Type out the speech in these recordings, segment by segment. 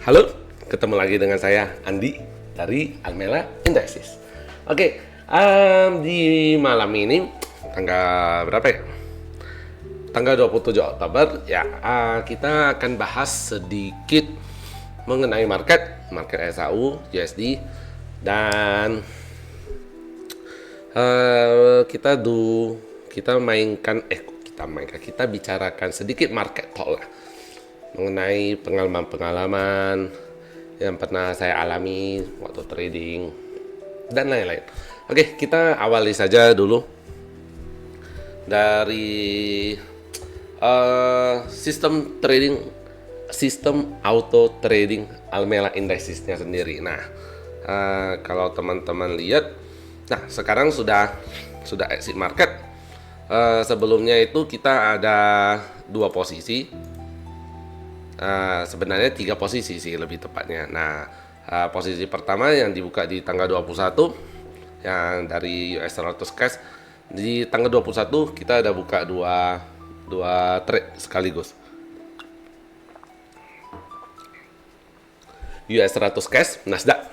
Halo, ketemu lagi dengan saya Andi dari Almela Indexes. Oke, di malam ini tanggal berapa ya? Tanggal 27 Oktober ya, kita akan bahas sedikit mengenai market SAU, USD, dan kita bicarakan sedikit market talk lah, mengenai pengalaman-pengalaman yang pernah saya alami waktu trading dan lain-lain. Oke, kita awali saja dulu dari sistem auto trading Almela Indexesnya sendiri. Nah, kalau teman-teman lihat, nah sekarang sudah exit market. Sebelumnya itu kita ada dua posisi. Sebenarnya tiga posisi sih lebih tepatnya. Nah, posisi pertama yang dibuka di tanggal 21 yang dari US 100 cash. Di tanggal 21 kita ada buka dua trade sekaligus. US 100 cash Nasdaq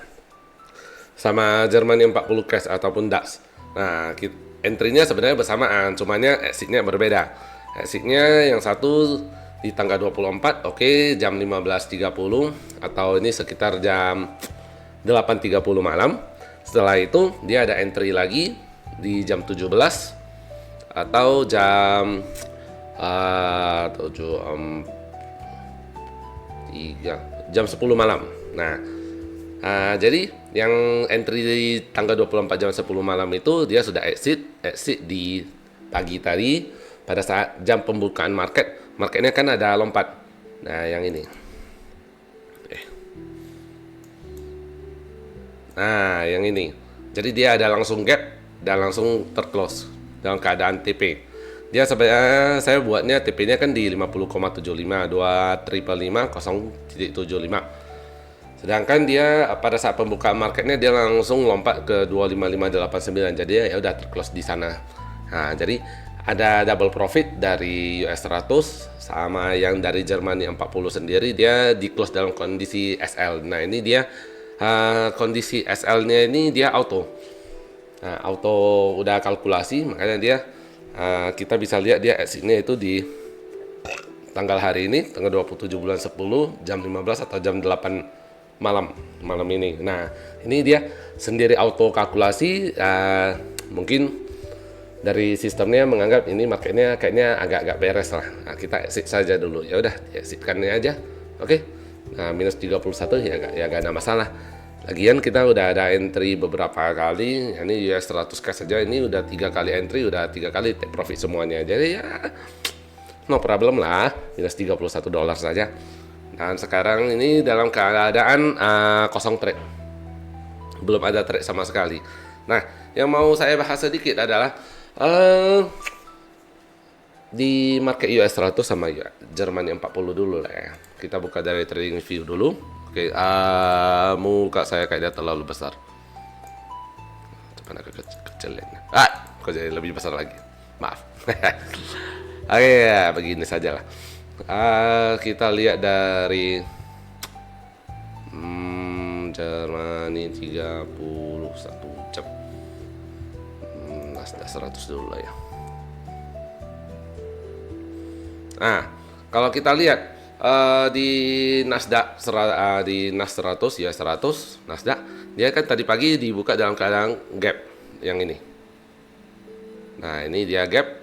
sama Germany 40 cash ataupun DAX. Nah, entry-nya sebenarnya bersamaan, cumanya exit-nya berbeda. Exit-nya yang satu di tanggal 24, oke, jam 15.30 atau ini sekitar jam 8.30 malam. Setelah itu dia ada entry lagi di jam 17 atau jam 10 malam. Nah, jadi yang entry di tanggal 24 jam 10 malam itu dia sudah exit di pagi tadi pada saat jam pembukaan marketnya kan ada lompat. Nah, yang ini. Nah, yang ini. Jadi dia ada langsung gap dan langsung terclose dalam keadaan TP. Dia sebenarnya saya buatnya TP-nya kan di 50,75 0.75. Sedangkan dia pada saat pembukaan marketnya dia langsung lompat ke 25589. Jadi ya udah terclose di sana. Nah, jadi ada double profit dari US 100 sama yang dari Germany 40 sendiri, dia di close dalam kondisi SL. Nah, ini dia kondisi SL-nya ini dia auto. Nah, auto udah kalkulasi, makanya dia kita bisa lihat dia exit-nya itu di tanggal hari ini, tanggal 27 bulan 10 jam 15 atau jam 8 malam ini. Nah, ini dia sendiri auto kalkulasi. Mungkin dari sistemnya menganggap ini marketnya kayaknya agak-agak beres lah. Nah, kita exit saja dulu. Ya udah, exitkannya aja. Oke. Nah, minus 31 ya gak ada masalah. Lagian kita udah ada entry beberapa kali. Ini US 100 cash saja ini udah 3 kali entry, udah 3 kali take profit semuanya. Jadi ya no problem lah, minus 31 dolar saja. Dan sekarang ini dalam keadaan kosong trade. Belum ada trade sama sekali. Nah, yang mau saya bahas sedikit adalah di market US 100 sama Germany 40 dulu lah ya. Kita buka dari trading view dulu. Oke, muka saya kayaknya terlalu besar. Coba agak kecilin. Kok jadi lebih besar lagi. Maaf. Oke, ya, begini saja lah. Kita lihat dari Germany 31 jam. Nasdaq 100 dulu lah ya. Nah, kalau kita lihat di Nasdaq 100 ya 100 Nasdaq, dia kan tadi pagi dibuka dalam keadaan gap yang ini. Nah, ini dia gap.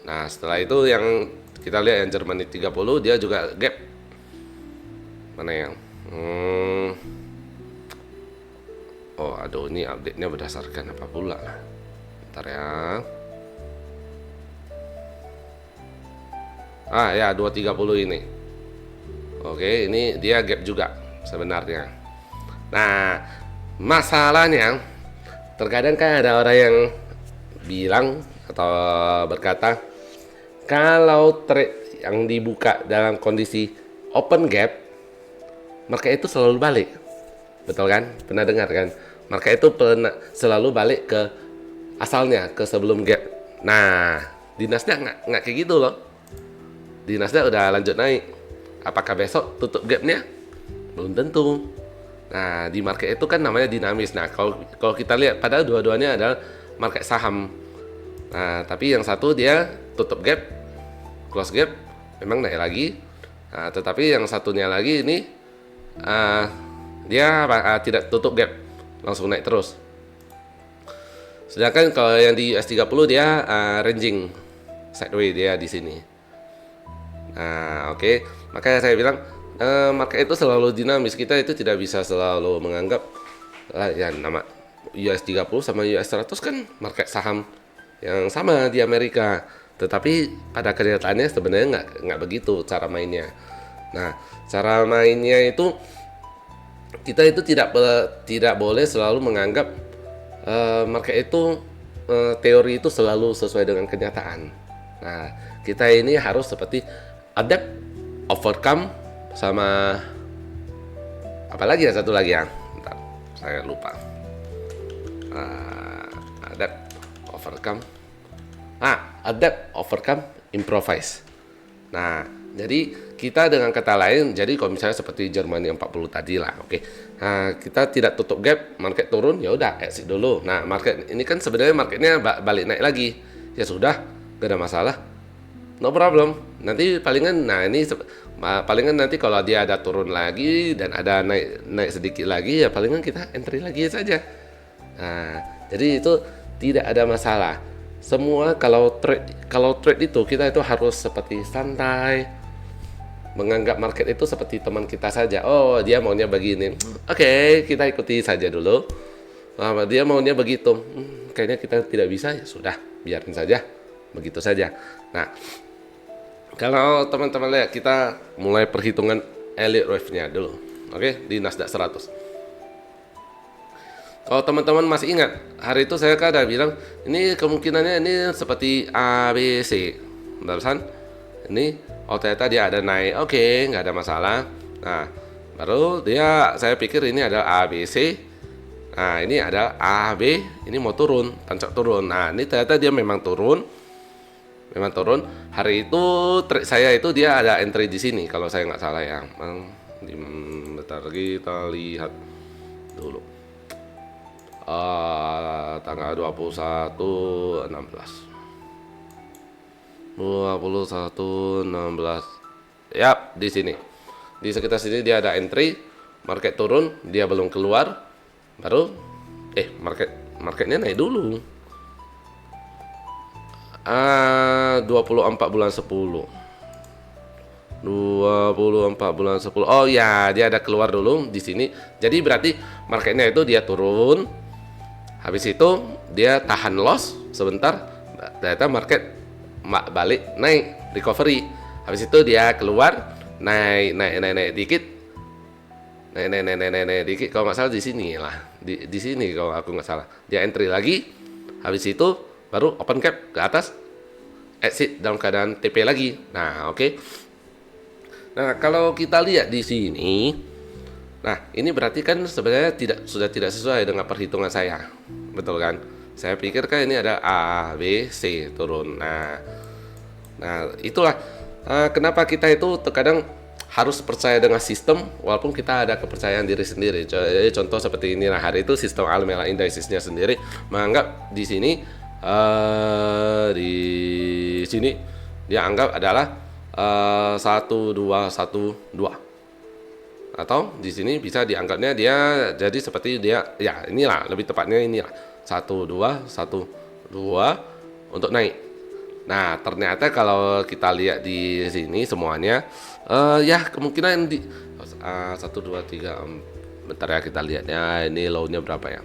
Nah, setelah itu yang kita lihat yang Germany 30 dia juga gap. Mana yang oh, aduh, ini update-nya berdasarkan apa pula? Bentar ya. Ya 230 ini. Oke, ini dia gap juga sebenarnya. Nah, masalahnya terkadang kan ada orang yang bilang atau berkata kalau trade yang dibuka dalam kondisi open gap, market itu selalu balik. Betul kan? Pernah dengar kan? Market itu selalu balik ke asalnya, ke sebelum gap. Nah, di Nasdaq nggak kayak gitu loh. Di Nasdaq udah lanjut naik. Apakah besok tutup gapnya? Belum tentu. Nah, di market itu kan namanya dinamis. Nah, kalau kita lihat padahal dua-duanya adalah market saham. Nah, tapi yang satu dia tutup gap, close gap, memang naik lagi. Nah, tetapi yang satunya lagi ini dia tidak tutup gap, langsung naik terus. Sedangkan kalau yang di US30 dia ranging sideways dia di sini. Nah, oke. Makanya saya bilang market itu selalu dinamis. Kita itu tidak bisa selalu menganggap ya nama US30 sama US100 kan market saham yang sama di Amerika. Tetapi pada kenyataannya sebenarnya nggak begitu cara mainnya. Nah, cara mainnya itu kita itu tidak boleh selalu menganggap market itu teori itu selalu sesuai dengan kenyataan. Nah, kita ini harus seperti adapt, overcome, sama apalagi ya satu lagi ya. Bentar, saya lupa. Adapt, overcome. Adapt, overcome, improvise. Nah, jadi kita dengan kata lain, jadi kalau misalnya seperti Jerman yang 40 tadi lah, oke. Nah, kita tidak tutup gap, market turun, ya udah exit dulu. Nah, market ini kan sebenarnya marketnya balik naik lagi. Ya sudah, gak ada masalah. No problem. Nanti palingan, nah ini palingan nanti kalau dia ada turun lagi dan ada naik sedikit lagi, ya palingan kita entry lagi saja. Nah, jadi itu tidak ada masalah. Semua kalau trade itu kita itu harus seperti santai, menganggap market itu seperti teman kita saja. Oh, dia maunya begini. Oke, kita ikuti saja dulu. Dia maunya begitu. Kayaknya kita tidak bisa, ya sudah, biarin saja. Begitu saja. Nah, kalau teman-teman lihat, kita mulai perhitungan Elliott Wave-nya dulu. Oke, di Nasdaq 100. Kalau teman-teman masih ingat, hari itu saya kan ada bilang, ini kemungkinannya ini seperti ABC. Barusan, ini ternyata dia ada naik, oke, nggak ada masalah. Nah, baru saya pikir ini adalah ABC. Nah, ini ada AB, ini mau turun, tancap turun. Nah, ini ternyata dia memang turun. Hari itu trade saya itu dia ada entry di sini, kalau saya nggak salah ya. Bentar, kita lihat dulu. Tanggal 21/16. Yap, di sini. Di sekitar sini dia ada entry, market turun, dia belum keluar. Baru marketnya naik dulu. 24 bulan 10. 24 bulan 10. Oh ya, dia ada keluar dulu di sini. Jadi berarti marketnya itu dia turun. Habis itu dia tahan loss sebentar, ternyata market balik naik, recovery. Habis itu dia keluar, naik dikit. Naik dikit, kalau nggak salah di sini lah. Di sini kalau aku nggak salah. Dia entry lagi. Habis itu baru open cap ke atas, exit dalam keadaan TP lagi. Nah, oke. Nah, kalau kita lihat di sini, nah ini berarti kan sebenarnya sudah tidak sesuai dengan perhitungan saya, betul kan? Saya pikir kan ini ada A, B, C turun. Nah itulah kenapa kita itu terkadang harus percaya dengan sistem, walaupun kita ada kepercayaan diri sendiri. Jadi contoh seperti ini, nah hari itu sistem Almela Indicesnya sendiri menganggap di sini dia anggap adalah 1212, atau di sini bisa dianggapnya dia jadi seperti dia, ya inilah lebih tepatnya inilah 1212 untuk naik. Nah, ternyata kalau kita lihat di sini semuanya ya kemungkinan di 1 2 3 bentar ya, kita lihatnya ini low-nya berapa ya.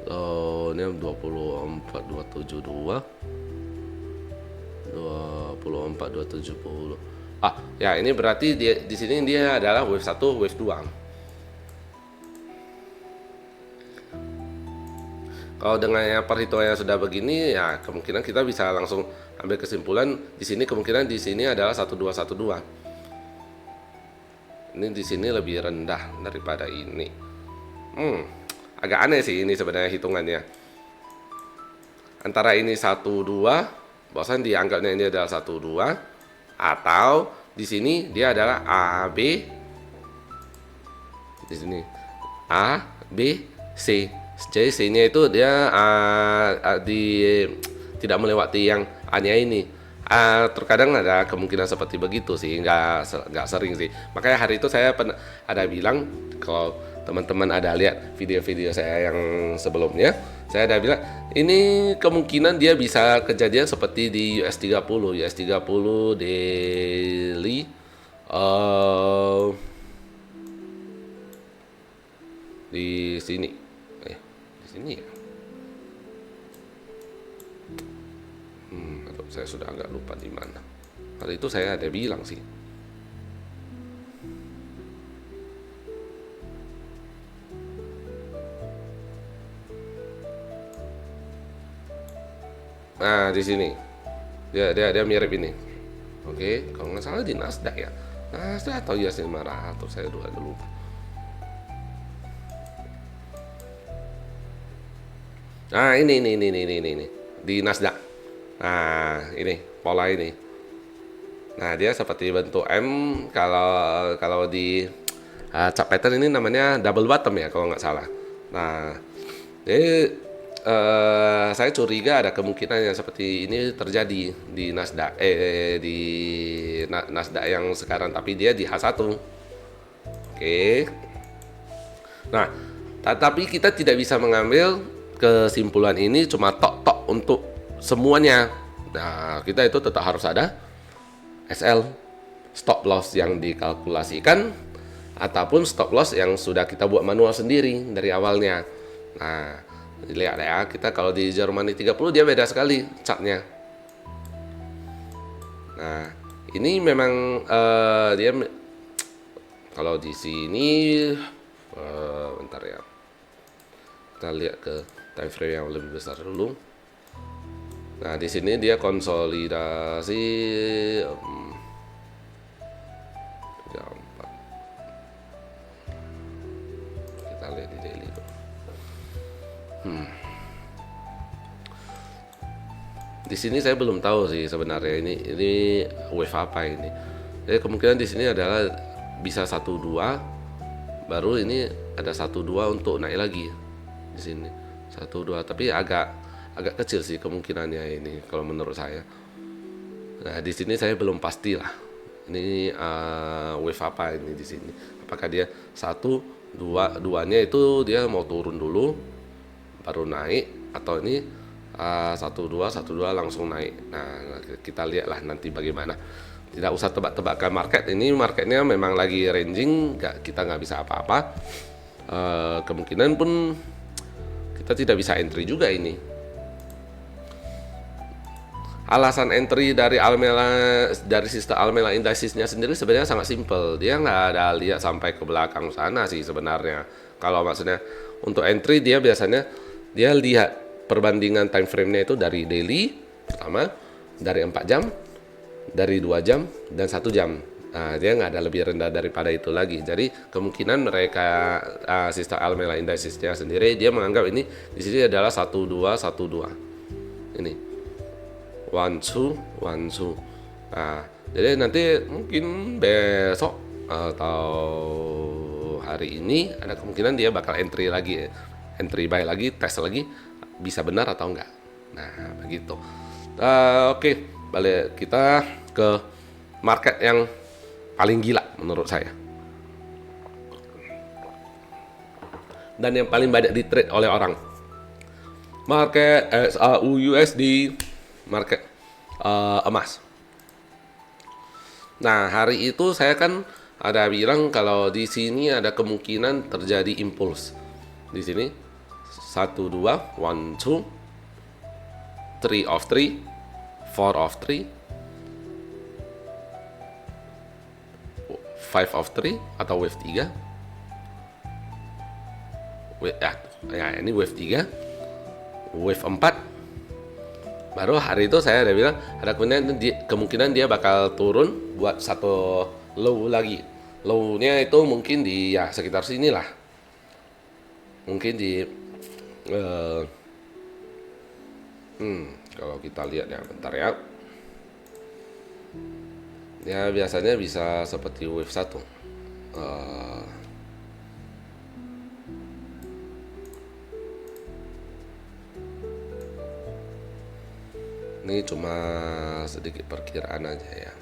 Low-nya 24,270. Ya ini berarti di sini dia adalah wave 1, wave 2. Kalau dengan yang perhitungannya sudah begini, ya kemungkinan kita bisa langsung ambil kesimpulan di sini, kemungkinan di sini adalah 1212. Ini di sini lebih rendah daripada ini. Agak aneh sih ini sebenarnya hitungannya. Antara ini 12, bahkan dianggapnya ini adalah 12, atau di sini dia adalah AB, di sini A, B, C. Jadi C-nya itu dia tidak melewati yang A-nya ini. Terkadang ada kemungkinan seperti begitu sih, nggak sering sih. Makanya hari itu saya ada bilang, kalau teman-teman ada lihat video-video saya yang sebelumnya, saya ada bilang ini kemungkinan dia bisa kejadian seperti di US 30 daily, di sini, di sini ya. Aduh, saya sudah agak lupa di mana. Hari itu saya ada bilang sih. Nah, di sini. Dia mirip ini. Oke, kalau nggak salah di Nasdaq ya. Nasdaq atau US 500, saya udah lupa. Nah, ini di Nasdaq. Nah, ini pola ini. Nah, dia seperti bentuk M. Kalau di chart pattern ini namanya double bottom ya, kalau nggak salah. Nah, jadi saya curiga ada kemungkinan yang seperti ini terjadi di Nasdaq, di Nasdaq yang sekarang, tapi dia di H1. Oke. Nah, tapi kita tidak bisa mengambil kesimpulan ini cuma tok-tok untuk semuanya. Nah, kita itu tetap harus ada SL, stop loss yang dikalkulasikan, ataupun stop loss yang sudah kita buat manual sendiri dari awalnya. Nah, lihat ya, kita kalau di Germany 30 dia beda sekali chartnya. Nah, ini memang dia kalau di sini bentar ya. Kita lihat ke time frame yang lebih besar dulu. Nah, di sini dia konsolidasi 34. Kita lihat di daily dulu. Di sini saya belum tahu sih sebenarnya ini wave apa ini. Jadi kemungkinan di sini adalah bisa 12, baru ini ada 12 untuk naik lagi di sini 12, tapi agak kecil sih kemungkinannya ini kalau menurut saya. Nah, di sini saya belum pasti lah ini wave apa ini di sini. Apakah dia 1, 2 itu dia mau turun dulu baru naik, atau ini 1, 2 langsung naik. Nah, kita lihatlah nanti bagaimana. Tidak usah tebak-tebakan market. Ini marketnya memang lagi ranging, kita nggak bisa apa-apa. Kemungkinan pun kita tidak bisa entry juga ini. Alasan entry dari sistem Almela Indicesnya sendiri sebenarnya sangat simpel. Dia nggak ada lihat sampai ke belakang sana sih sebenarnya. Kalau maksudnya untuk entry dia biasanya dia lihat perbandingan time frame-nya itu dari daily pertama, dari 4 jam, dari 2 jam, dan 1 jam. Nah, dia nggak ada lebih rendah daripada itu lagi. Jadi kemungkinan mereka sistem Almela Indicesnya sendiri dia menganggap ini di sini adalah 1212. Ini 1212. Nah, jadi nanti mungkin besok atau hari ini ada kemungkinan dia bakal entry buy lagi, tes lagi, bisa benar atau enggak. Nah, begitu. Oke, balik kita ke market yang paling gila menurut saya, dan yang paling banyak di trade oleh orang. Market SAU-USD, market emas. Nah, hari itu saya kan ada bilang kalau di sini ada kemungkinan terjadi impuls. Di sini 1, 2, 1, 2, 3 of 3, 4 of 3, 5 of 3 atau wave 3. Ini wave 3, wave 4. Baru hari itu saya udah bilang ada kemungkinan dia bakal turun buat satu low lagi. Low-nya itu mungkin di sekitar sini lah. Mungkin di kalau kita lihat ya, bentar ya. Ya biasanya bisa seperti wave 1. Ini cuma sedikit perkiraan aja ya.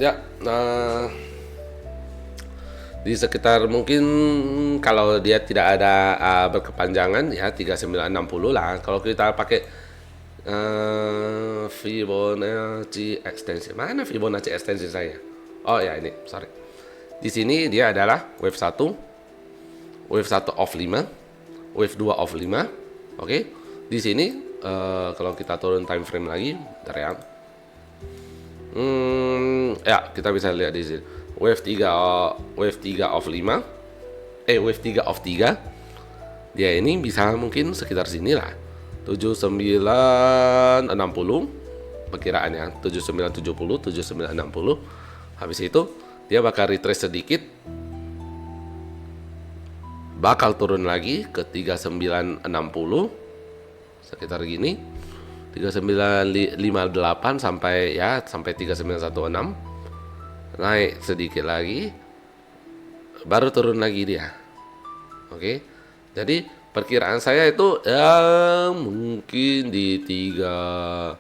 Ya, nah di sekitar mungkin kalau dia tidak ada berkepanjangan ya 3960 lah. Kalau kita pakai Fibonacci extension. Mana Fibonacci extension saya? Oh ya ini, sorry. Di sini dia adalah wave 1, wave 1 off 5, wave 2 off 5. Oke. Di sini kalau kita turun time frame lagi, bentar ya. Ya, kita bisa lihat di sini. Wave 3 off 5. Wave 3 off 3. Dia ini bisa mungkin sekitar sini lah. 7960 perkiraannya. 7970, 7960. Habis itu dia bakal retrace sedikit. Bakal turun lagi ke 3960 sekitar gini. 3958 sampai 3916. Naik sedikit lagi baru turun lagi dia. Oke. Jadi perkiraan saya itu ya mungkin di 3900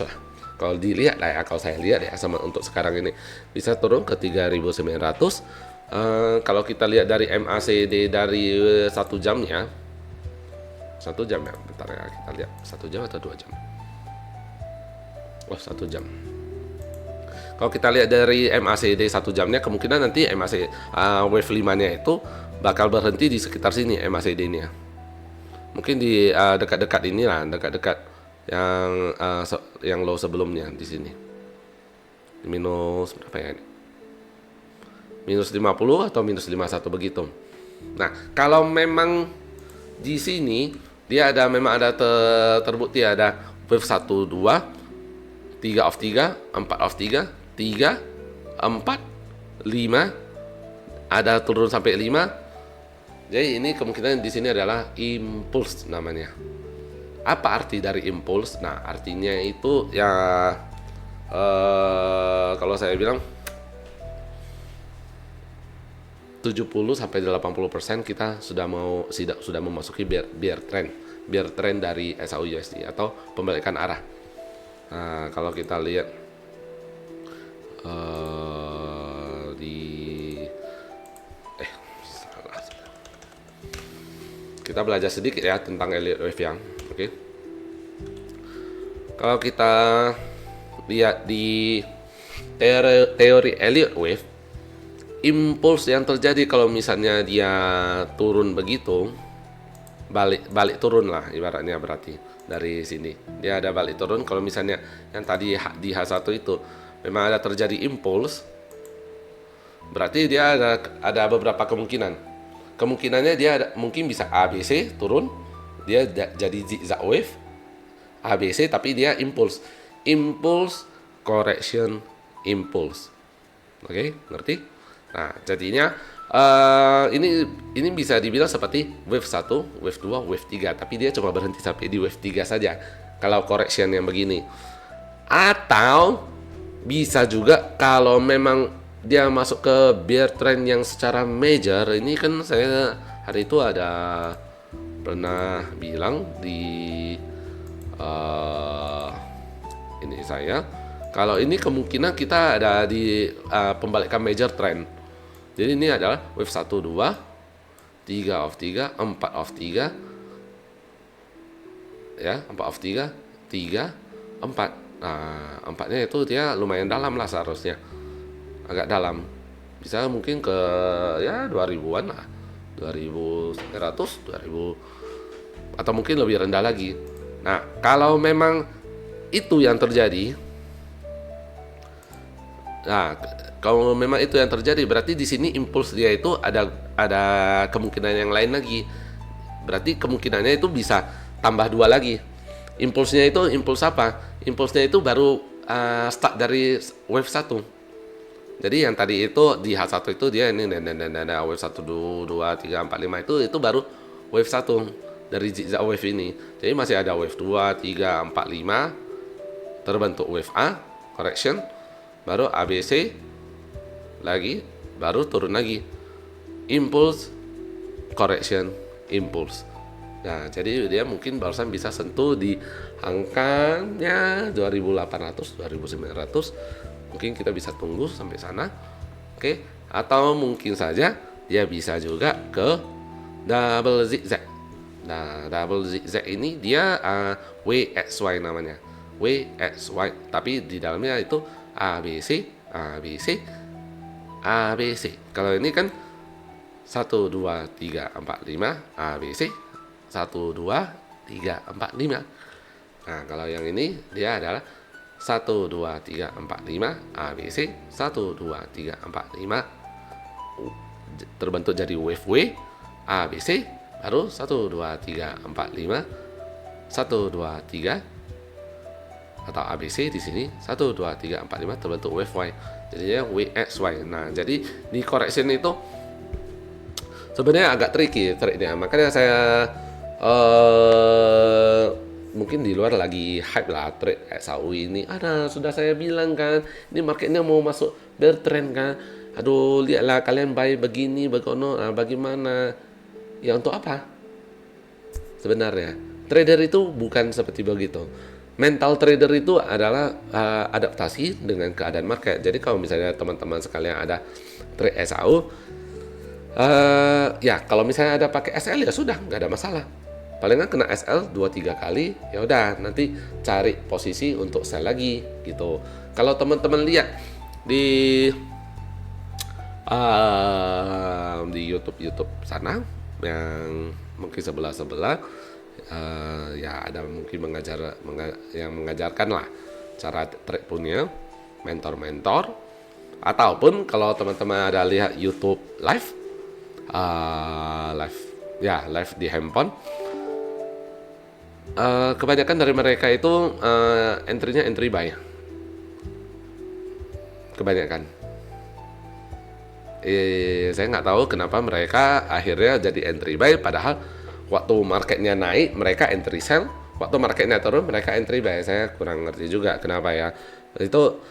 lah. Kalau dilihat lah ya, kalau saya lihat ya sama untuk sekarang ini bisa turun ke 3900. Kalau kita lihat dari MACD dari 1 jamnya, 1 jam ya, bentar ya kita lihat 1 jam atau 2 jam. 1 jam. Kalau kita lihat dari MACD 1 jamnya, kemungkinan nanti wave 5-nya itu bakal berhenti di sekitar sini MACD-nya. Mungkin di dekat-dekat ini lah, dekat-dekat yang low sebelumnya di sini. Minus berapa ya ini? Minus 50 atau minus 51 begitu. Nah, kalau memang di sini dia memang ada terbukti ada wave 1 2 3 off 3, 4 off 3, 3, 4, 5, ada turun sampai 5. Jadi ini kemungkinan di sini adalah impuls namanya. Apa arti dari impuls? Nah, artinya itu ya kalau saya bilang 70 sampai 80% kita sudah memasuki bear trend dari SAUUSD atau pembalikan arah. Nah, kalau kita lihat kita belajar sedikit ya tentang Elliott Wave yang oke. Kalau kita lihat di teori Elliott Wave, impuls yang terjadi kalau misalnya dia turun begitu, balik turun lah ibaratnya, berarti dari sini dia ada balik turun. Kalau misalnya yang tadi di H1 itu memang ada terjadi impuls, berarti dia ada beberapa kemungkinannya dia mungkin bisa ABC turun, dia jadi zigzag wave ABC, tapi dia impuls correction impulse. Oke, ngerti? Nah, jadinya ini bisa dibilang seperti wave 1, wave 2, wave 3, tapi dia cuma berhenti sampai di wave 3 saja kalau correction yang begini. Atau bisa juga kalau memang dia masuk ke bear trend yang secara major. Ini kan saya hari itu ada pernah bilang di ini saya, kalau ini kemungkinan kita ada di pembalikan major trend. Jadi ini adalah wave 1 2 3 off 3, 4 off 3 ya, 4 off 3 3 4. Nah, 4-nya itu dia lumayan dalam lah seharusnya. Agak dalam. Bisa mungkin ke ya 2000-an lah. 2100, 2000 atau mungkin lebih rendah lagi. Nah, kalau memang itu yang terjadi, berarti di sini impuls dia itu ada kemungkinan yang lain lagi. Berarti kemungkinannya itu bisa tambah 2 lagi. Impulsnya itu impuls apa? Impulsnya itu baru start dari wave 1. Jadi yang tadi itu di H1 itu dia ini wave 1 2 3 4 5 itu baru wave 1 dari zigzag wave ini. Jadi masih ada wave 2 3 4 5 terbentuk wave A correction, baru ABC lagi, baru turun lagi. Impulse correction impulse. Nah, jadi dia mungkin barusan bisa sentuh di angkanya 2800, 2900. Mungkin kita bisa tunggu sampai sana. Oke, atau mungkin saja dia bisa juga ke double zigzag. Nah, double zigzag ini dia WXY namanya. WXY, tapi di dalamnya itu ABC, ABC, ABC. Kalau ini kan 1 2 3 4 5 ABC 1 2 3 4 5. Nah, kalau yang ini dia adalah 1 2 3 4 5 ABC 1 2 3 4 5, terbentuk jadi wave W ABC, baru 1 2 3 4 5 1 2 3, atau ABC di sini 1 2 3 4 5 terbentuk wave Y, jadinya WXY. Nah, jadi di correction itu sebenarnya agak tricky trade-nya, makanya saya mungkin di luar lagi hype lah trade XAU ini. Sudah saya bilang kan, ini marketnya mau masuk bear trend kan. Aduh, lihatlah kalian buy begini, begono, bagaimana? Ya untuk apa? Sebenarnya, trader itu bukan seperti begitu. Mental trader itu adalah adaptasi dengan keadaan market. Jadi kalau misalnya teman-teman sekalian ada trade XAU, ya kalau misalnya ada pakai SL ya sudah, nggak ada masalah. Paling nggak kena SL 2-3 kali, ya udah nanti cari posisi untuk sell lagi gitu. Kalau teman-teman lihat di YouTube sana yang mungkin sebelah ya ada mungkin yang mengajarkan lah cara trade punya mentor-mentor, ataupun kalau teman-teman ada lihat YouTube live live di handphone, kebanyakan dari mereka itu entry-nya entry buy, kebanyakan. Saya nggak tahu kenapa mereka akhirnya jadi entry buy, padahal waktu marketnya naik mereka entry sell, waktu marketnya turun mereka entry buy. Saya kurang ngerti juga kenapa ya. Itu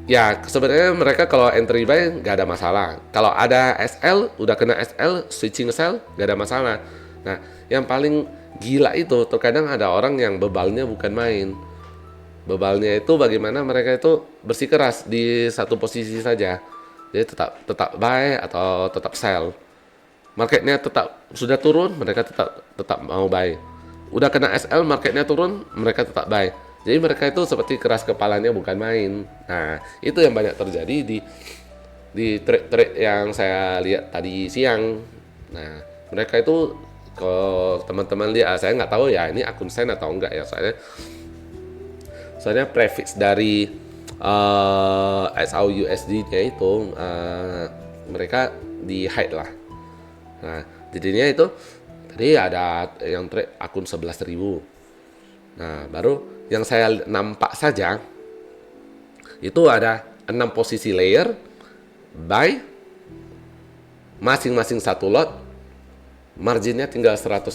ya sebenarnya mereka kalau entry buy nggak ada masalah. Kalau ada SL, udah kena SL, switching sell nggak ada masalah. Nah, yang paling gila itu terkadang ada orang yang bebalnya bukan main. Bebalnya itu bagaimana mereka itu bersikeras di satu posisi saja. Jadi tetap buy atau tetap sell. Marketnya tetap sudah turun, mereka tetap mau buy. Udah kena SL, marketnya turun, mereka tetap buy. Jadi mereka itu seperti keras kepalanya bukan main. Nah, itu yang banyak terjadi di trade-trade yang saya lihat tadi siang. Nah, mereka itu kalau teman-teman lihat, saya nggak tahu ya ini akun sen atau enggak ya, soalnya prefix dari XAU USD-nya itu mereka di hide lah. Nah, jadinya itu tadi ada yang trade akun 11.000. Nah, baru yang saya nampak saja itu ada 6 posisi layer buy, masing-masing satu lot, marginnya tinggal 110%.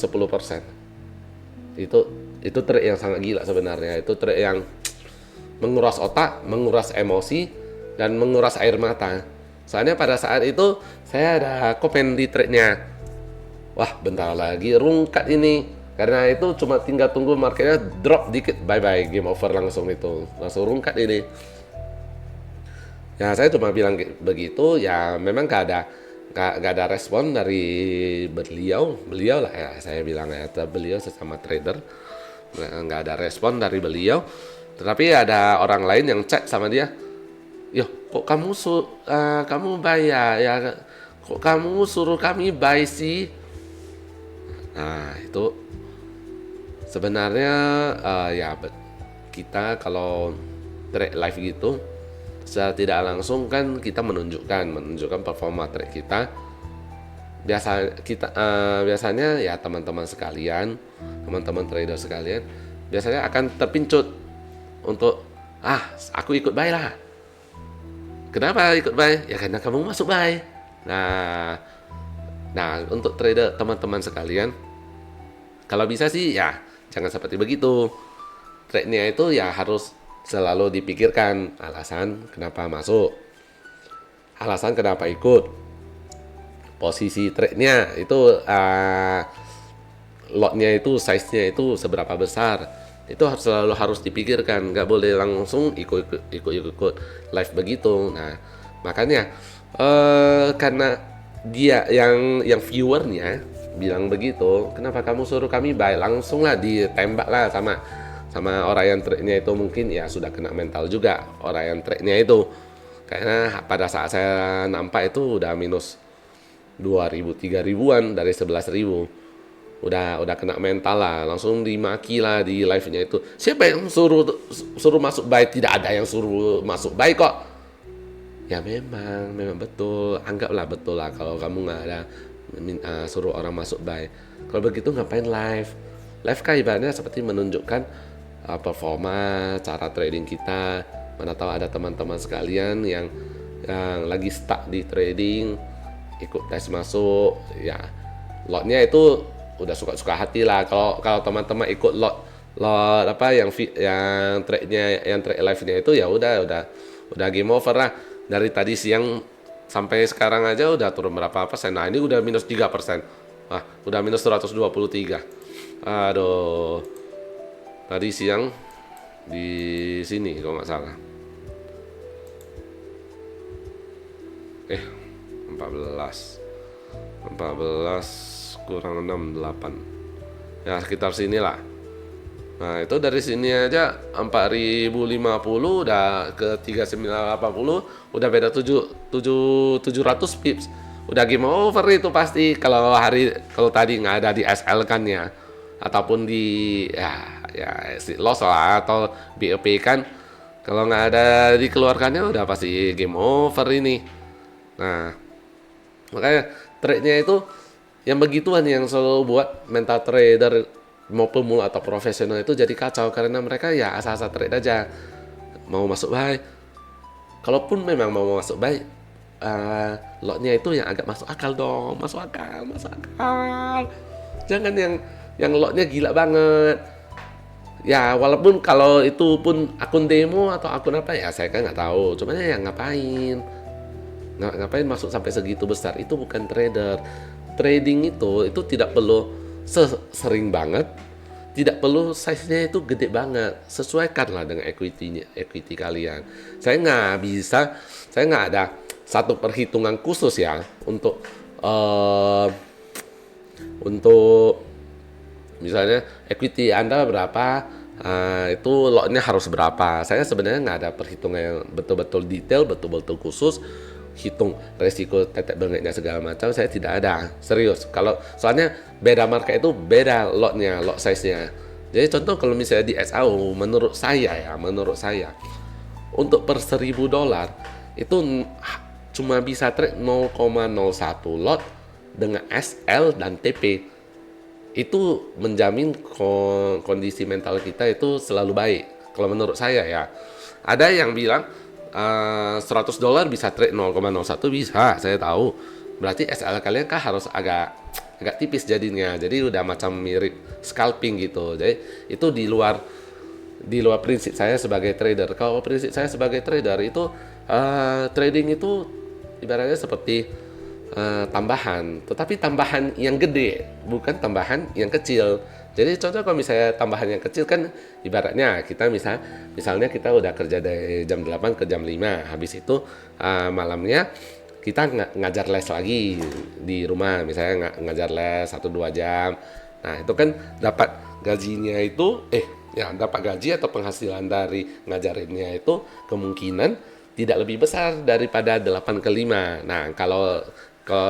Itu trade yang sangat gila sebenarnya. Itu trade yang menguras otak, menguras emosi, dan menguras air mata. Soalnya pada saat itu saya ada komen di trade-nya, wah bentar lagi rungkat ini, karena itu cuma tinggal tunggu marketnya drop dikit, bye bye, game over langsung langsung rungkat ini. Ya saya cuma bilang begitu, ya memang gak ada respon dari beliau lah ya, saya bilang ya, beliau sesama trader, nggak ada respon dari beliau. Tetapi ada orang lain yang chat sama dia, yo kok kamu buy ya kok kamu suruh kami buy sih. Nah itu sebenarnya ya kita kalau trade live gitu secara tidak langsung kan kita menunjukkan performa trade kita. Biasanya ya teman-teman trader sekalian biasanya akan terpincut untuk aku ikut buy lah. Kenapa ikut buy? Ya karena kamu masuk buy. Nah untuk trader teman-teman sekalian, kalau bisa sih ya jangan seperti begitu. Trade-nya itu ya harus selalu dipikirkan alasan kenapa masuk, alasan kenapa ikut, posisi trade-nya itu lotnya itu size-nya itu seberapa besar. Itu harus dipikirkan, nggak boleh langsung ikut live begitu. Nah, makanya karena dia yang viewernya bilang begitu, kenapa kamu suruh kami buy? Langsung lah ditembak lah sama orang yang trade-nya itu. Mungkin ya sudah kena mental juga orang yang trade-nya itu. Karena pada saat saya nampak itu udah minus 2.000 3.000-an dari 11.000. Udah kena mental lah, langsung dimaki lah di live-nya itu. Siapa yang suruh masuk buy? Tidak ada yang suruh masuk buy kok. Ya memang betul, anggaplah betul lah kalau kamu nggak ada suruh orang masuk buy. Kalau begitu ngapain live? Live kan ibaratnya seperti menunjukkan performa, cara trading kita. Mana tahu ada teman-teman sekalian yang lagi stuck di trading, ikut tes masuk, ya lotnya itu udah suka-suka hati lah. Kalau teman-teman ikut lot apa yang trade-nya, yang trade live-nya itu, ya udah game over lah. Dari tadi siang sampai sekarang aja udah turun berapa persen. Nah, ini udah minus 3%. Udah minus 123. Aduh. Tadi siang di sini kalau nggak salah. 14 kurang 6, 8. Ya, sekitar sinilah. Nah, itu dari sini aja 4.050 udah ke 3.980, udah beda 700 pips. Udah game over itu pasti kalau tadi nggak ada di SL kan ya, ataupun di loss lah atau BOP kan. Kalau nggak ada dikeluarkannya udah pasti game over ini. Nah, makanya trade-nya itu yang begituan yang selalu buat mental trader mau pemula atau profesional itu jadi kacau, karena mereka ya asal-asal trade aja, mau masuk buy. Kalaupun memang mau masuk buy, lotnya itu yang agak masuk akal dong, masuk akal. Jangan yang lotnya gila banget. Ya walaupun kalau itu pun akun demo atau akun apa ya saya kan nggak tahu. Cuman ya ngapain masuk sampai segitu besar? Itu bukan trader. Trading itu tidak perlu sering banget, tidak perlu size-nya itu gede banget. Sesuaikanlah dengan equity kalian. Saya nggak ada satu perhitungan khusus ya untuk misalnya equity Anda berapa, itu lotnya harus berapa. Saya sebenarnya nggak ada perhitungan yang betul-betul detail, betul-betul khusus, hitung resiko tetek bengeknya segala macam. Saya tidak ada, serius. Kalau soalnya beda market itu beda lotnya, lot size-nya. Jadi contoh kalau misalnya di SAU, menurut saya untuk per $1.000 itu cuma bisa trade 0,01 lot dengan SL dan TP. Itu menjamin kondisi mental kita itu selalu baik. Kalau menurut saya ya. Ada yang bilang $100 bisa trade 0,01, bisa, saya tahu. Berarti SL kalian kan harus agak tipis jadinya. Jadi udah macam mirip scalping gitu. Jadi itu di luar prinsip saya sebagai trader. Kalau prinsip saya sebagai trader itu trading itu ibaratnya seperti tambahan, tetapi tambahan yang gede, bukan tambahan yang kecil. Jadi contoh kalau misalnya tambahan yang kecil kan ibaratnya kita misalnya kita udah kerja dari jam 8 ke jam 5, habis itu malamnya kita ngajar les lagi di rumah, misalnya ngajar les 1-2 jam. Nah, itu kan dapat gajinya itu dapat gaji atau penghasilan dari ngajarinnya itu kemungkinan tidak lebih besar daripada 8 ke 5. Nah, kalau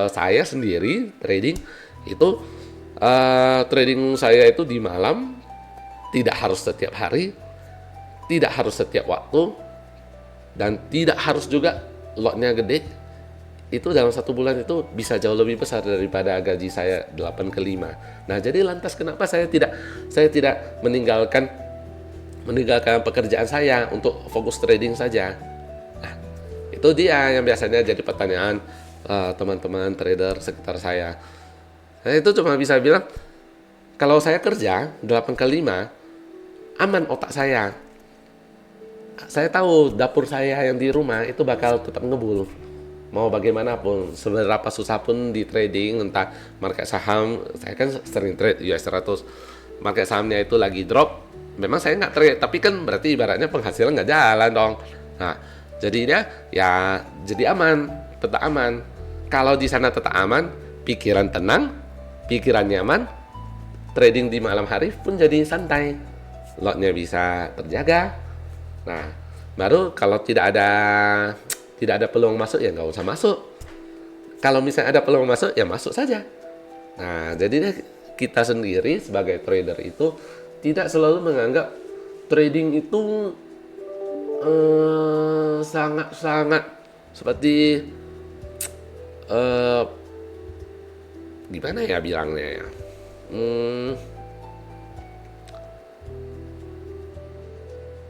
saya sendiri trading itu trading saya itu di malam, tidak harus setiap hari, tidak harus setiap waktu, dan tidak harus juga lotnya gede. Itu dalam 1 bulan itu bisa jauh lebih besar daripada gaji saya 8 ke 5. Nah, jadi lantas kenapa saya tidak meninggalkan pekerjaan saya untuk fokus trading saja? Nah, itu dia yang biasanya jadi pertanyaan teman-teman trader sekitar saya. Saya itu cuma bisa bilang, kalau saya kerja 8 ke 5, aman otak saya. Saya tahu dapur saya yang di rumah itu bakal tetap ngebul. Mau bagaimanapun, seberapa susah pun di trading, entah market saham, saya kan sering trade US 100, market sahamnya itu lagi drop, memang saya nggak trade, tapi kan berarti ibaratnya penghasilan nggak jalan dong. Nah, jadinya ya jadi aman, tetap aman. Kalau di sana tetap aman, pikiran tenang, pikiran nyaman, trading di malam hari pun jadi santai. Lotnya bisa terjaga. Nah, baru kalau tidak ada peluang masuk ya nggak usah masuk. Kalau misalnya ada peluang masuk ya masuk saja. Nah, jadi kita sendiri sebagai trader itu tidak selalu menganggap trading itu sangat-sangat seperti eh, gimana ya bilangnya ya. Hmm,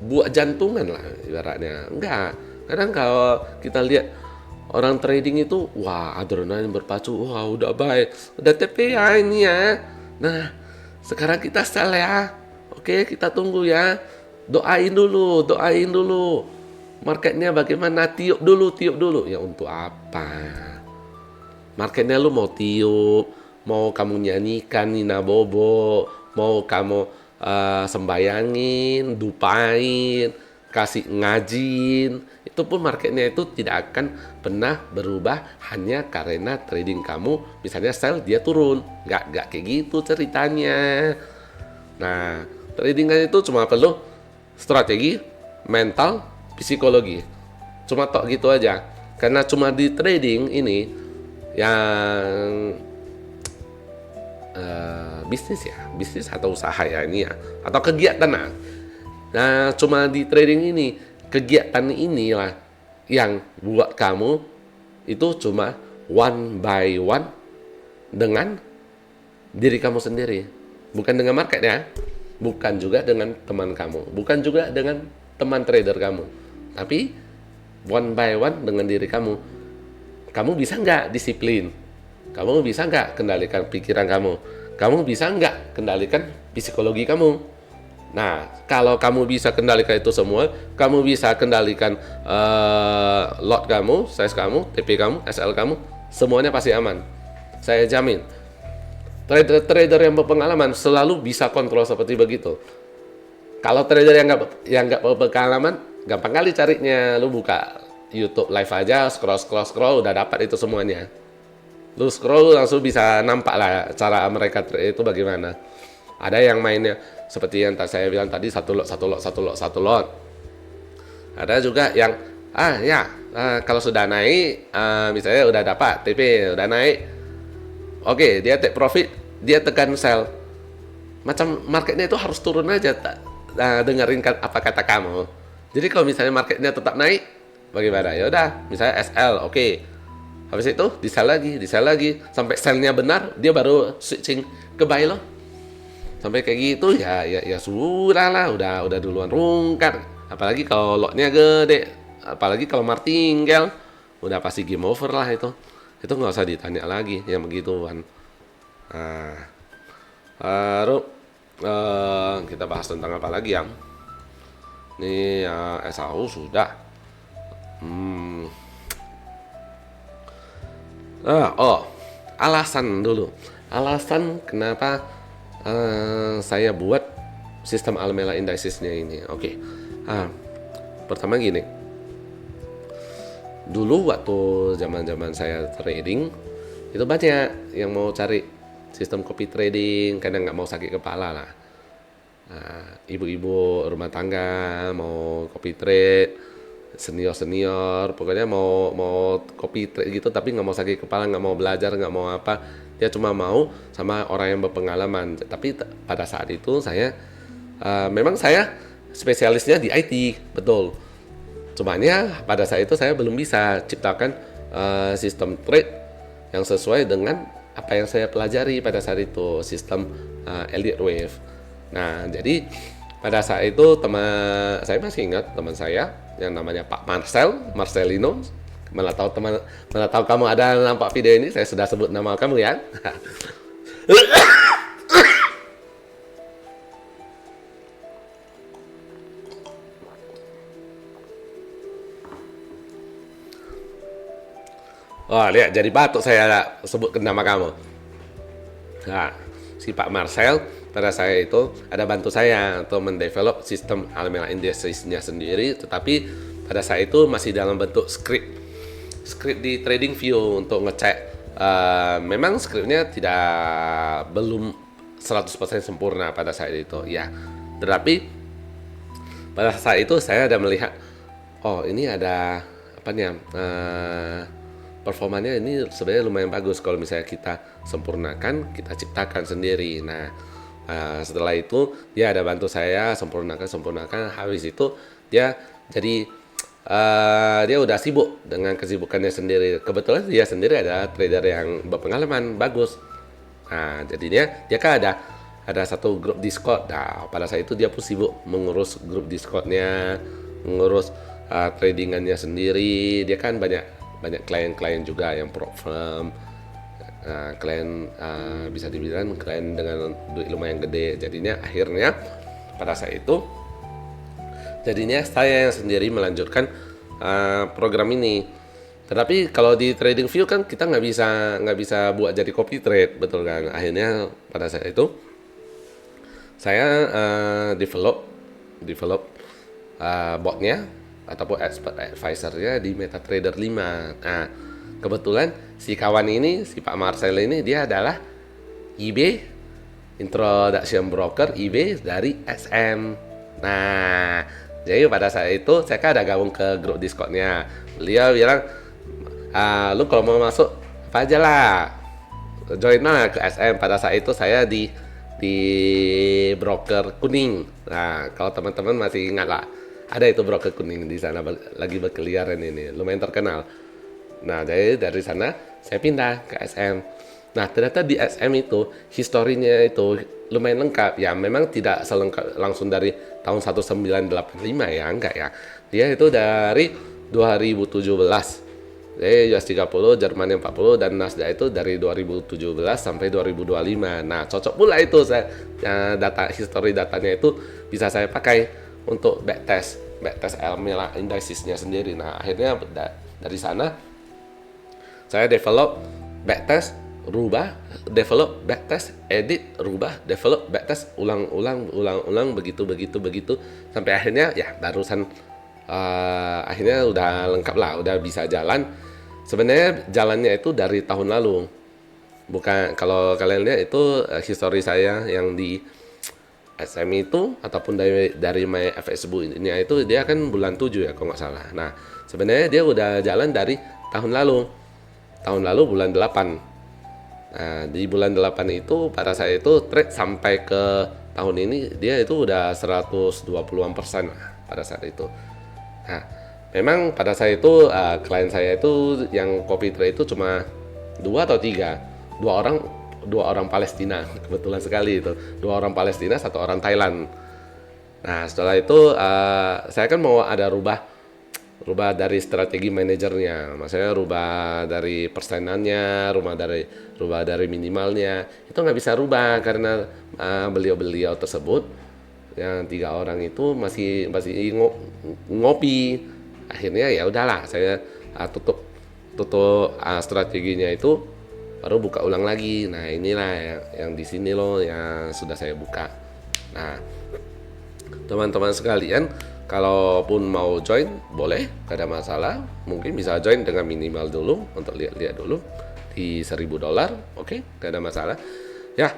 buat jantungan lah ibaratnya. Enggak. Kadang kalau kita lihat orang trading itu, wah adrenalin berpacu, wah udah baik, udah TPA ini ya. Nah, sekarang kita sell ya. Oke, kita tunggu ya. Doain dulu, doain dulu. Marketnya bagaimana? Tiup dulu, tiup dulu. Ya untuk apa? Marketnya lu mau tiup, mau kamu nyanyikan Nina Bobo, mau kamu sembayangin, dupain, kasih ngajin, itu pun marketnya itu tidak akan pernah berubah hanya karena trading kamu misalnya sell dia turun. Nggak kayak gitu ceritanya. Nah, trading kan itu cuma perlu strategi, mental, psikologi. Cuma tok gitu aja. Karena cuma di trading ini yang bisnis atau usaha ya ini ya, atau kegiatan lah. Nah, cuma di trading ini, kegiatan inilah yang buat kamu itu cuma one by one dengan diri kamu sendiri. Bukan dengan market ya. Bukan juga dengan teman kamu. Bukan juga dengan teman trader kamu. Tapi one by one dengan diri kamu. Kamu bisa nggak disiplin? Kamu bisa nggak kendalikan pikiran kamu? Kamu bisa nggak kendalikan psikologi kamu? Nah, kalau kamu bisa kendalikan itu semua, kamu bisa kendalikan lot kamu, size kamu, TP kamu, SL kamu, semuanya pasti aman. Saya jamin. Trader-trader yang berpengalaman selalu bisa kontrol seperti begitu. Kalau trader yang nggak berpengalaman, gampang kali carinya. Lu buka YouTube live aja, scroll udah dapat itu semuanya. Lu scroll langsung bisa nampak lah cara mereka trade itu bagaimana. Ada yang mainnya seperti yang saya bilang tadi, satu lot. Ada juga yang kalau sudah naik, misalnya udah dapat TP udah naik, oke, dia take profit, dia tekan sell. Macam marketnya itu harus turun aja, dengerin apa kata kamu. Jadi kalau misalnya marketnya tetap naik, bagaimana? Ya udah, misalnya SL, oke. Habis itu di sell lagi sampai sellnya benar, dia baru switching ke buy loh. Sampai kayak gitu ya sudah lah, udah duluan rungkat. Apalagi kalau lotnya gede, apalagi kalau martingale, udah pasti game over lah itu. Itu nggak usah ditanya lagi yang begituan. Nah, baru kita bahas tentang apa lagi yang ini ya, SAU sudah. Alasan dulu. Alasan kenapa saya buat sistem Almela Indicesnya ini. Oke. Pertama gini. Dulu waktu zaman-zaman saya trading, itu banyak yang mau cari sistem copy trading, kadang nggak mau sakit kepala lah. Ibu-ibu rumah tangga mau copy trade, senior pokoknya mau copy trade gitu, tapi nggak mau sakit kepala, nggak mau belajar, nggak mau apa, dia cuma mau sama orang yang berpengalaman. Tapi pada saat itu saya memang saya spesialisnya di IT, betul, cumannya pada saat itu saya belum bisa ciptakan sistem trade yang sesuai dengan apa yang saya pelajari pada saat itu, sistem Elliott Wave. Nah, jadi pada saat itu saya masih ingat teman saya yang namanya Pak Marcelino. Malah tahu kamu ada nampak video ini, saya sudah sebut nama kamu ya. Oh, lihat jadi batuk saya sebut nama kamu. Nah, si Pak Marcel pada saya itu ada bantu saya untuk mendevelop sistem Almera Indices-nya sendiri, tetapi pada saya itu masih dalam bentuk script di TradingView untuk ngecek. Memang scriptnya belum 100% sempurna pada saat itu ya, tetapi pada saat itu saya ada melihat, oh ini ada apa nih, performanya ini sebenarnya lumayan bagus kalau misalnya kita sempurnakan, kita ciptakan sendiri. Nah, setelah itu dia ada bantu saya sempurnakan. Habis itu dia jadi dia udah sibuk dengan kesibukannya sendiri. Kebetulan dia sendiri adalah trader yang berpengalaman bagus. Nah, jadinya dia kan ada satu grup Discord. Nah, pada saat itu dia pun sibuk mengurus grup Discordnya, mengurus tradingannya sendiri. Dia kan banyak klien-klien juga yang prop firm. Klien bisa dibilang klien dengan duit lumayan gede. Jadinya akhirnya pada saat itu jadinya saya yang sendiri melanjutkan program ini. Tetapi kalau di TradingView kan kita nggak bisa buat jadi copy trade, betul kan? Akhirnya pada saat itu saya develop botnya ataupun expert advisornya di MetaTrader 5. Nah, kebetulan si kawan ini, si Pak Marcel ini, dia adalah IB Introduction Broker IB dari SM. Nah, jadi pada saat itu saya kan ada gabung ke grup Discordnya. Beliau bilang, lu kalau mau masuk apa aja lah, join lah ke SM. Pada saat itu saya di broker kuning. Nah, kalau teman-teman masih ingat lah, ada itu broker kuning di sana lagi berkeliaran ini, lumayan terkenal. Nah, jadi dari sana saya pindah ke SM. Nah, ternyata di SM itu historinya itu lumayan lengkap ya. Memang tidak selengkap langsung dari tahun 1985 ya, enggak ya. Dia itu dari 2017. Jadi US 30, Jerman 40, dan Nasdaq itu dari 2017 sampai 2025. Nah, cocok pula itu saya datanya itu bisa saya pakai untuk backtest Almera Indices-nya sendiri. Nah, akhirnya dari sana saya develop backtest, rubah, develop backtest, edit, rubah, develop backtest, ulang begitu sampai akhirnya ya barusan akhirnya udah lengkap lah, udah bisa jalan. Sebenarnya jalannya itu dari tahun lalu. Bukan, kalau kalian lihat itu history saya yang di SM itu ataupun dari My Facebook ini itu dia kan bulan 7 ya kalau nggak salah. Nah, sebenarnya dia udah jalan dari tahun lalu. Tahun lalu bulan 8. Nah, di bulan 8 itu pada saya itu trade sampai ke tahun ini dia itu udah 120% pada saat itu. Nah, memang pada saat itu klien saya itu yang copy trade itu cuma 2 atau 3. Dua orang Palestina, kebetulan sekali itu. 2 orang Palestina, 1 orang Thailand. Nah, setelah itu saya kan mau ada rubah dari strategi manajernya, maksudnya rubah dari persenannya, rubah dari minimalnya. Itu nggak bisa rubah karena beliau tersebut yang 3 orang itu masih ngopi. Akhirnya ya udahlah, saya tutup strateginya itu, baru buka ulang lagi. Nah, inilah yang di sini loh yang sudah saya buka. Nah, teman-teman sekalian, kalaupun mau join boleh, gak ada masalah. Mungkin bisa join dengan minimal dulu untuk lihat-lihat dulu di $1.000, oke, gak ada masalah. Ya,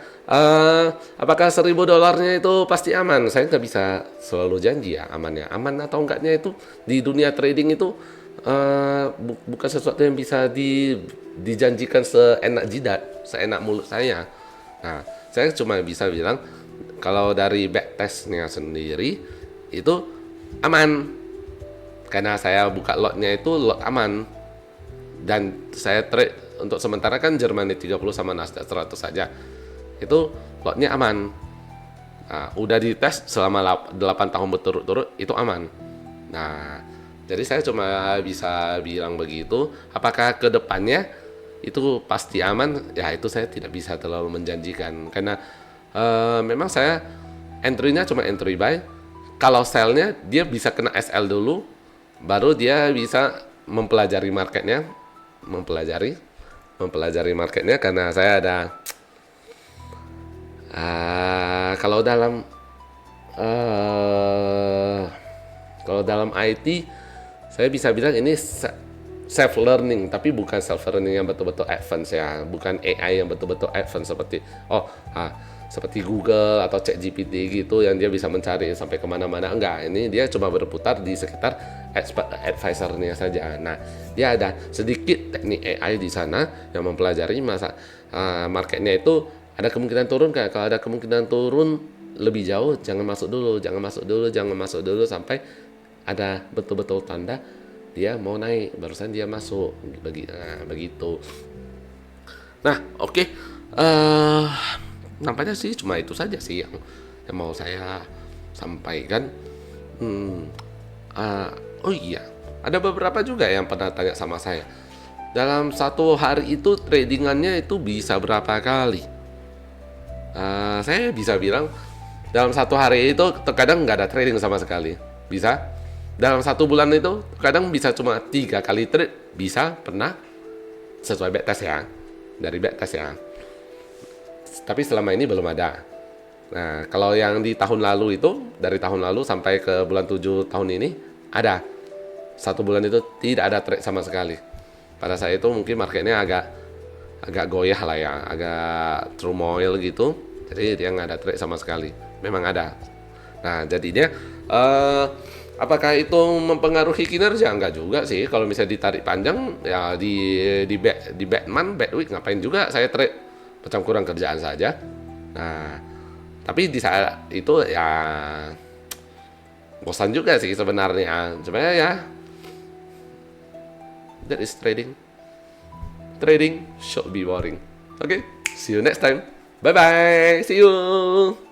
apakah $1.000 itu pasti aman? Saya nggak bisa selalu janji ya amannya. Aman atau enggaknya itu di dunia trading itu bukan sesuatu yang bisa dijanjikan seenak jidat, seenak mulut saya. Nah, saya cuma bisa bilang kalau dari backtestnya sendiri itu aman, karena saya buka lotnya itu lot aman, dan saya trade untuk sementara kan Germany 30 sama Nasdaq 100 saja, itu lotnya aman. Nah, udah dites selama 8 tahun berturut-turut, itu aman. Nah, jadi saya cuma bisa bilang begitu. Apakah ke depannya itu pasti aman? Ya, itu saya tidak bisa terlalu menjanjikan, karena memang saya entry-nya cuma entry buy. Kalau sell-nya dia bisa kena SL dulu, baru dia bisa mempelajari marketnya, mempelajari marketnya, karena saya ada kalau dalam IT saya bisa bilang ini self learning, tapi bukan self learning yang betul-betul advance ya, bukan AI yang betul-betul advance seperti Google atau ChatGPT gitu yang dia bisa mencari sampai kemana-mana. Enggak, ini dia cuma berputar di sekitar advisor-nya saja. Nah, dia ada sedikit teknik AI di sana yang mempelajari marketnya itu ada kemungkinan turun kan. Kalau ada kemungkinan turun lebih jauh, jangan masuk dulu sampai ada betul-betul tanda dia mau naik, barusan dia masuk. Begitu. Nah, oke. Nampaknya sih cuma itu saja sih yang mau saya sampaikan. Oh iya, ada beberapa juga yang pernah tanya sama saya. Dalam satu hari itu tradingannya itu bisa berapa kali? Saya bisa bilang dalam satu hari itu terkadang nggak ada trading sama sekali. Bisa. Dalam satu bulan itu kadang bisa cuma 3 kali trade. Bisa, pernah. Sesuai backtest ya. Dari backtest ya. Tapi selama ini belum ada. Nah, kalau yang di tahun lalu itu, dari tahun lalu sampai ke bulan 7 tahun ini, ada. Satu bulan itu tidak ada trade sama sekali. Pada saat itu mungkin marketnya agak goyah lah ya, agak turmoil gitu. Jadi dia nggak ada trade sama sekali. Memang ada. Nah, jadinya apakah itu mempengaruhi kinerja? Enggak juga sih. Kalau misalnya ditarik panjang, ya di bad month, bad week, ngapain juga saya trade? Macam kurang kerjaan saja. Nah, tapi di saat itu ya bosan juga sih sebenarnya. Sebenarnya ya, that is trading. Trading should be boring. Okay, see you next time. Bye bye. See you.